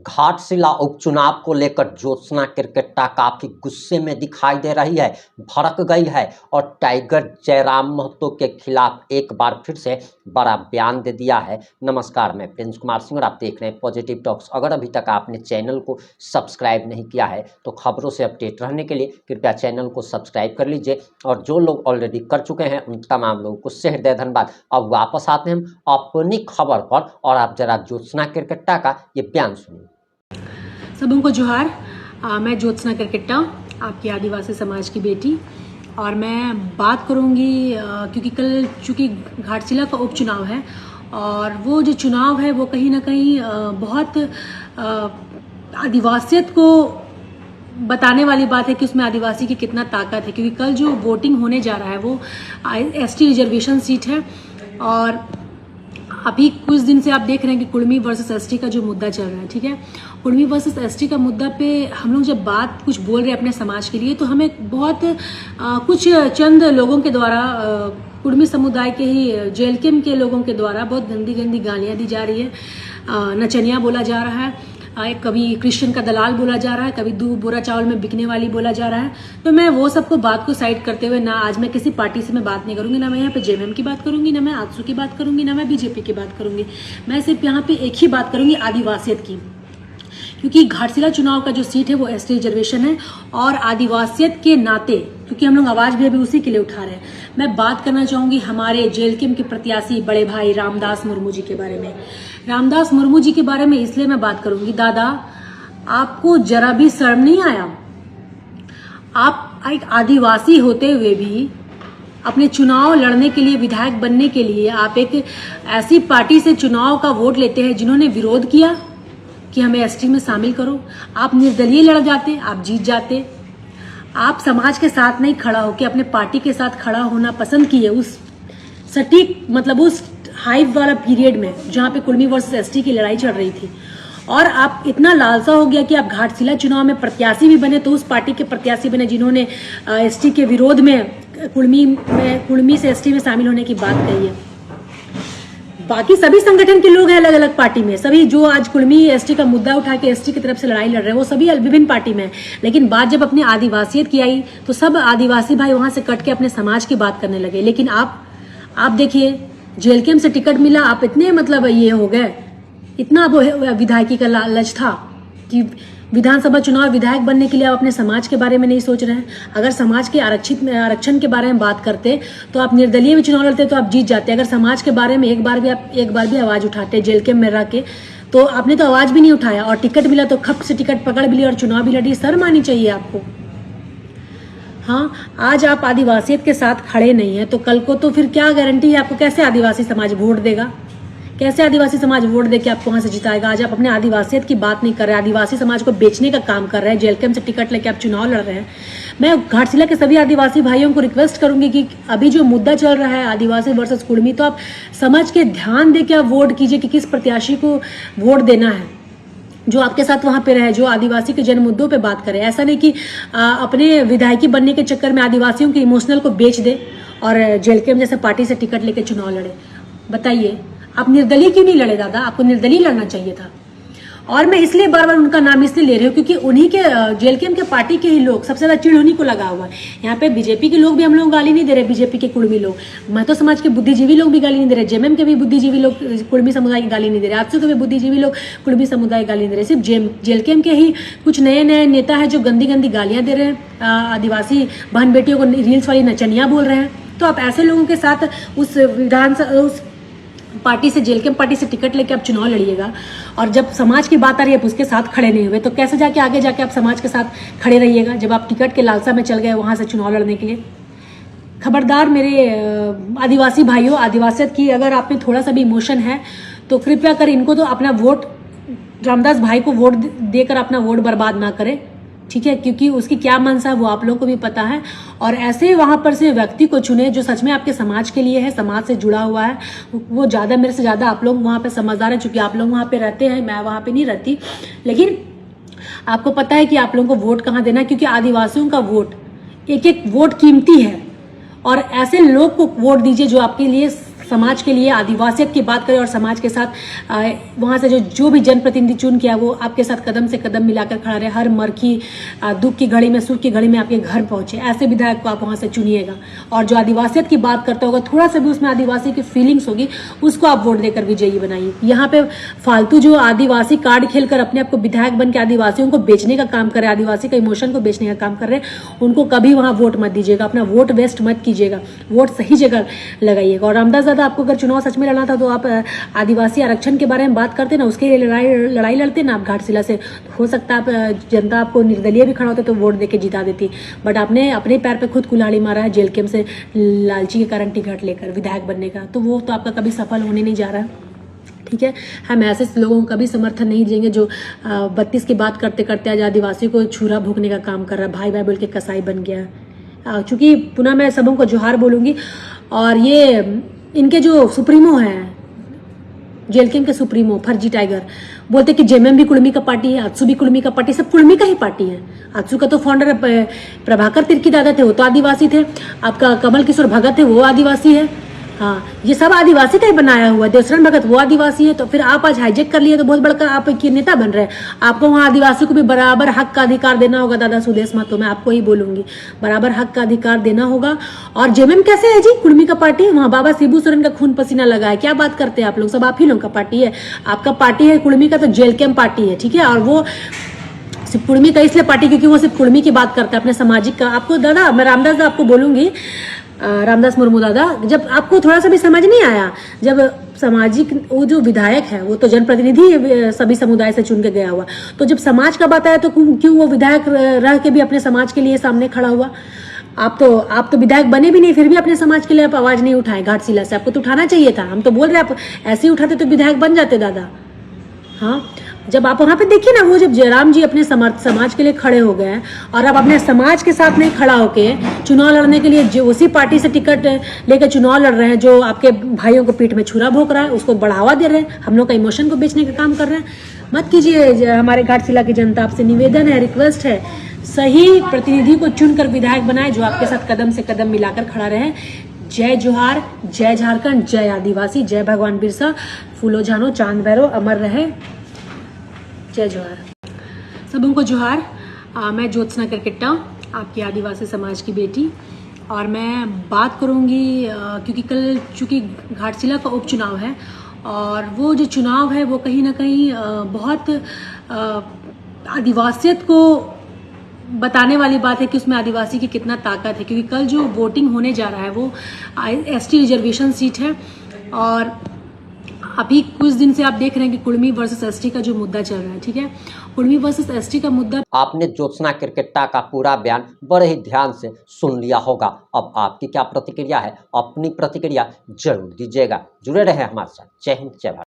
घाटशिला उपचुनाव को लेकर ज्योत्सना केरकेट्टा काफी गुस्से में दिखाई दे रही है, भड़क गई है और टाइगर जयराम महतो के खिलाफ एक बार फिर से बड़ा बयान दे दिया है। नमस्कार, मैं प्रिंस कुमार सिंह और आप देख रहे हैं पॉजिटिव टॉक्स। अगर अभी तक आपने चैनल को सब्सक्राइब नहीं किया है तो खबरों से अपडेट रहने के लिए कृपया चैनल को सब्सक्राइब कर लीजिए और जो लोग ऑलरेडी कर चुके हैं उन तमाम लोगों को हृदय धन्यवाद। अब वापस आते हैं हम अपनी खबर पर और आप जरा ज्योत्सना केरकेट्टा का ये बयान सुनिए। सबों को जोहार। मैं ज्योत्सना केरकेट्टा, आपकी आदिवासी समाज की बेटी, और मैं बात करूंगी क्योंकि कल चूँकि घाटशिला का उपचुनाव है और वो जो चुनाव है वो कहीं ना कहीं बहुत आदिवासियत को बताने वाली बात है कि उसमें आदिवासी की कितना ताकत है, क्योंकि कल जो वोटिंग होने जा रहा है वो एसटी रिजर्वेशन सीट है। और अभी कुछ दिन से आप देख रहे हैं कि कुर्मी वर्सेस एसटी का जो मुद्दा चल रहा है, ठीक है, कुर्मी वर्सेस एसटी का मुद्दा पे हम लोग जब बात कुछ बोल रहे हैं अपने समाज के लिए तो हमें बहुत कुछ चंद लोगों के द्वारा कुर्मी समुदाय के ही जेलकेम के लोगों के द्वारा बहुत गंदी गंदी गालियां दी जा रही है, नचनिया बोला जा रहा है, कभी क्रिश्चियन का दलाल बोला जा रहा है, कभी दूध बोरा चावल में बिकने वाली बोला जा रहा है। तो मैं वो सबको बात को साइड करते हुए ना आज मैं किसी पार्टी से मैं बात नहीं करूंगी, ना मैं यहाँ पे जेएमएम की बात करूंगी, ना मैं आजसू की बात करूंगी, ना मैं बीजेपी की बात करूंगी। मैं सिर्फ यहाँ पे एक ही बात करूंगी, आदिवासियत की, क्योंकि घाटशिला चुनाव का जो सीट है वो एसटी रिजर्वेशन है और आदिवासियत के नाते क्योंकि हम लोग आवाज भी अभी उसी के लिए उठा रहे हैं, मैं बात करना चाहूंगी हमारे जेलकेम के प्रत्याशी बड़े भाई रामदास मुर्मू जी के बारे में। रामदास मुर्मू जी के बारे में इसलिए मैं बात करूंगी, दादा आपको जरा भी शर्म नहीं आया? आप एक आदिवासी होते हुए भी अपने चुनाव लड़ने के लिए, विधायक बनने के लिए आप एक ऐसी पार्टी से चुनाव का वोट लेते हैं जिन्होंने विरोध किया कि हमें एसटी में शामिल करो। आप निर्दलीय लड़ जाते, आप जीत जाते। आप समाज के साथ नहीं खड़ा होकर अपने पार्टी के साथ खड़ा होना पसंद किए उस सटीक मतलब उस हाइप वाला पीरियड में जहां पे कुर्मी वर्सेस एसटी की लड़ाई चल रही थी, और आप इतना लालसा हो गया कि आप घाटशिला चुनाव में प्रत्याशी भी बने तो उस पार्टी के प्रत्याशी बने जिन्होंने एसटी के विरोध में कुर्मी से एसटी में शामिल होने की बात कही है। बाकी सभी संगठन के लोग हैं अलग अलग पार्टी में, सभी जो आज कुर्मी एसटी का मुद्दा उठा के एसटी की तरफ से लड़ाई लड़ रहे हैं वो सभी विभिन्न पार्टी में है। लेकिन बात जब अपनी आदिवासियत की आई तो सब आदिवासी भाई वहां से कट के अपने समाज की बात करने लगे। लेकिन आप देखिए, जेलकेम से टिकट मिला, आप इतने मतलब ये हो गए, इतना विधायकी का लालच था कि विधानसभा चुनाव विधायक बनने के लिए आप अपने समाज के बारे में नहीं सोच रहे हैं। अगर समाज के आरक्षण के बारे में बात करते तो आप निर्दलीय में चुनाव लड़ते तो आप जीत जाते। अगर समाज के बारे में एक बार भी आवाज उठाते जेलकेम में रह के, तो आपने तो आवाज भी नहीं उठाया और टिकट मिला तो खप से टिकट पकड़ भी ली और चुनाव भी लड़ी। शर्म आनी चाहिए आपको। हाँ, आज आप आदिवासियत के साथ खड़े नहीं है तो कल को तो फिर क्या गारंटी है आपको कैसे आदिवासी समाज वोट देगा? कैसे आदिवासी समाज वोट देके आपको वहां से जिताएगा? आज आप अपने आदिवासियत की बात नहीं कर रहे, आदिवासी समाज को बेचने का काम कर रहे हैं। जेलकेम से टिकट लेके आप चुनाव लड़ रहे हैं। मैं घाटशिला के सभी आदिवासी भाइयों को रिक्वेस्ट करूंगी कि अभी जो मुद्दा चल रहा है आदिवासी वर्सेस कुर्मी, तो आप समझ के ध्यान दे के आप वोट कीजिए कि किस प्रत्याशी को वोट देना है, जो आपके साथ वहां पे रहे, जो आदिवासी के जन मुद्दों पे बात करे। ऐसा नहीं कि अपने विधायकी बनने के चक्कर में आदिवासियों के इमोशनल को बेच दे और जेलकेम जैसे पार्टी से टिकट लेके चुनाव लड़े। बताइए, आप निर्दलीय क्यों नहीं लड़े दादा? आपको निर्दलीय लड़ना चाहिए था। और मैं इसलिए बार बार उनका नाम इसलिए ले रही हूँ क्योंकि उन्हीं के जेलकेम के पार्टी के ही लोग सबसे ज्यादा चिड़ उन्हीं को लगा हुआ है। यहाँ पे बीजेपी के लोग भी हम लोग गाली नहीं दे रहे, बीजेपी के कुर्मी लोग, महतो समाज के बुद्धिजीवी लोग भी गाली नहीं दे रहे, जेएमएम के भी बुद्धिजीवी लोग कुर्मी समुदाय की गाली नहीं दे रहे, आजसू के भी बुद्धिजीवी लोग कुर्मी समुदाय की गाली नहीं दे रहे। सिर्फ जेलकेम के ही कुछ नए नए नेता है जो गंदी गंदी गालियां दे रहे हैं, आदिवासी बहन बेटियों को रील्स वाली नचनिया बोल रहे हैं। तो आप ऐसे लोगों के साथ उस पार्टी से, जेलकेम पार्टी से टिकट लेके आप चुनाव लड़िएगा, और जब समाज की बात आ रही है उसके साथ खड़े नहीं हुए तो कैसे जाके आगे जाके आप समाज के साथ खड़े रहिएगा जब आप टिकट के लालसा में चल गए वहां से चुनाव लड़ने के लिए। खबरदार मेरे आदिवासी भाइयों, आदिवासियत की अगर आप में थोड़ा सा भी इमोशन है तो कृपया कर इनको तो अपना वोट, रामदास भाई को वोट देकर अपना वोट बर्बाद ना करें, ठीक है, क्योंकि उसकी क्या मनसा है वो आप लोगों को भी पता है। और ऐसे वहां पर से व्यक्ति को चुने जो सच में आपके समाज के लिए है, समाज से जुड़ा हुआ है। वो ज्यादा, मेरे से ज्यादा आप लोग वहां पे समझदार है, चूंकि आप लोग वहां पे रहते हैं, मैं वहां पे नहीं रहती, लेकिन आपको पता है कि आप लोगों को वोट कहाँ देना है, क्योंकि आदिवासियों का वोट, एक एक वोट कीमती है। और ऐसे लोग को वोट दीजिए जो आपके लिए समाज के लिए आदिवासियत की बात करें और समाज के साथ वहाँ से जो भी जनप्रतिनिधि चुन किया वो आपके साथ कदम से कदम मिलाकर खड़ा रहे, हर मरखी दुख की घड़ी में, सुख की घड़ी में आपके घर पहुँचे, ऐसे विधायक को आप वहाँ से चुनिएगा। और जो आदिवासियत की बात करता होगा, थोड़ा सा भी उसमें आदिवासी की फीलिंग्स होगी, उसको आप वोट देकर विजयी बनाइए। यहाँ पे फालतू जो आदिवासी कार्ड खेलकर अपने आप को विधायक बन के आदिवासियों को बेचने का काम कर रहे हैं, आदिवासी का इमोशन को बेचने का काम कर रहे हैं, उनको कभी वहाँ वोट मत दीजिएगा। अपना वोट वेस्ट मत कीजिएगा, वोट सही जगह लगाइएगा। और रामदास दादा, आपको अगर चुनाव सच में लड़ना था तो आप आदिवासी आरक्षण के बारे में बात करते ना, उसके लिए लड़ाई लड़ते ना आप घाटशिला से, हो सकता है जनता आपको निर्दलीय भी खड़ा होता तो वोट देके जिता देती। बट आपने अपने पैर पे खुद कुल्हाड़ी मारा है जेल कैंप से लालची के कारण टिकट लेकर विधायक बनने का, तो वो तो आपका कभी सफल होने नहीं जा रहा है। ठीक है, हम ऐसे लोगों को कभी समर्थन नहीं देंगे जो 32 की बात करते करते आज आदिवासी को छुरा भोंकने का काम कर रहा है, भाई भाई बोल के कसाई बन गया। चूंकि पुनः मैं सबों को जोहार बोलूंगी। और ये इनके जो सुप्रीमो हैं, जेल कैंप के सुप्रीमो फर्जी टाइगर, बोलते कि जेएमएम भी कुर्मी का पार्टी है, आत्सू भी कुर्मी का पार्टी, सब कुर्मी का ही पार्टी है। आत्सू का तो फाउंडर प्रभाकर तिर्की दादा थे, वो तो आदिवासी थे। आपका कमल किशोर भगत है, वो आदिवासी है। हाँ, ये सब आदिवासी का ही बनाया हुआ है। देवशरण भगत वो आदिवासी है। तो फिर आप आज हाईजेक कर लिए तो बहुत बड़ा आप की नेता बन रहे हैं। आपको वहाँ आदिवासी को भी बराबर हक का अधिकार देना होगा। दादा सुदेश महतो, मैं आपको ही बोलूंगी, बराबर हक का अधिकार देना होगा। और जेएमएम कैसे है जी, कुर्मी का पार्टी, वहाँ बाबा शिबू सोरेन का खून पसीना लगा है। क्या बात करते हैं आप लोग, सब आप ही लोग का पार्टी है। आपका पार्टी है कुर्मी का, तो जेल कैंप पार्टी है। ठीक है, और वो सिर्फ कुर्मी का इसलिए पार्टी क्योंकि वो सिर्फ कुर्मी की बात करता है, अपने सामाजिक का। आपको दादा, मैं रामदास दादा आपको बोलूंगी, रामदास मुर्मू दादा, जब आपको थोड़ा सा भी समझ नहीं आया, जब सामाजिक वो जो विधायक है वो तो जनप्रतिनिधि सभी समुदाय से चुन के गया हुआ, तो जब समाज का बात आया तो क्यों वो विधायक रह के भी अपने समाज के लिए सामने खड़ा हुआ? आप तो विधायक बने भी नहीं, फिर भी अपने समाज के लिए आप आवाज नहीं उठाए घाटशिला से। आपको तो उठाना चाहिए था। हम तो बोल रहे आप ऐसे ही उठाते तो विधायक बन जाते दादा। हाँ, जब आप वहां पे देखिए ना, वो जब जयराम जी अपने समाज के लिए खड़े हो गए और आप अपने समाज के साथ नहीं खड़ा होके चुनाव लड़ने के लिए जो उसी पार्टी से टिकट लेकर चुनाव लड़ रहे हैं, जो आपके भाइयों को पीठ में छुरा भोंक रहा है, उसको बढ़ावा दे रहे हैं, हम लोग का इमोशन को बेचने का काम कर रहे हैं। मत कीजिए। हमारे घाटशिला की जनता आपसे निवेदन है, रिक्वेस्ट है, सही प्रतिनिधि को चुनकर विधायक बनाए जो आपके साथ कदम से कदम मिलाकर खड़ा रहे। जय जोहार, जय झारखंड, जय आदिवासी, जय भगवान बिरसा, फूलो झानो चांद भैरव अमर रहे। जय जोहार सबों को जोहार। मैं ज्योत्सना करकेट्टा, आपकी आदिवासी समाज की बेटी, और मैं बात करूंगी क्योंकि कल चूंकि घाटशिला का उपचुनाव है और वो जो चुनाव है वो कहीं ना कहीं बहुत आदिवासियत को बताने वाली बात है कि उसमें आदिवासी की कितना ताकत है। क्योंकि कल जो वोटिंग होने जा रहा है वो एसटी रिजर्वेशन सीट है। और अभी कुछ दिन से आप देख रहे हैं कि कुर्मी वर्सेस एसटी का जो मुद्दा चल रहा है, ठीक है, कुर्मी वर्सेस एसटी का मुद्दा। आपने ज्योत्सना करकेट्टा का पूरा बयान बड़े ही ध्यान से सुन लिया होगा। अब आपकी क्या प्रतिक्रिया है, अपनी प्रतिक्रिया जरूर दीजिएगा। जुड़े रहे हमारे साथ। जय हिंद, जय भारत।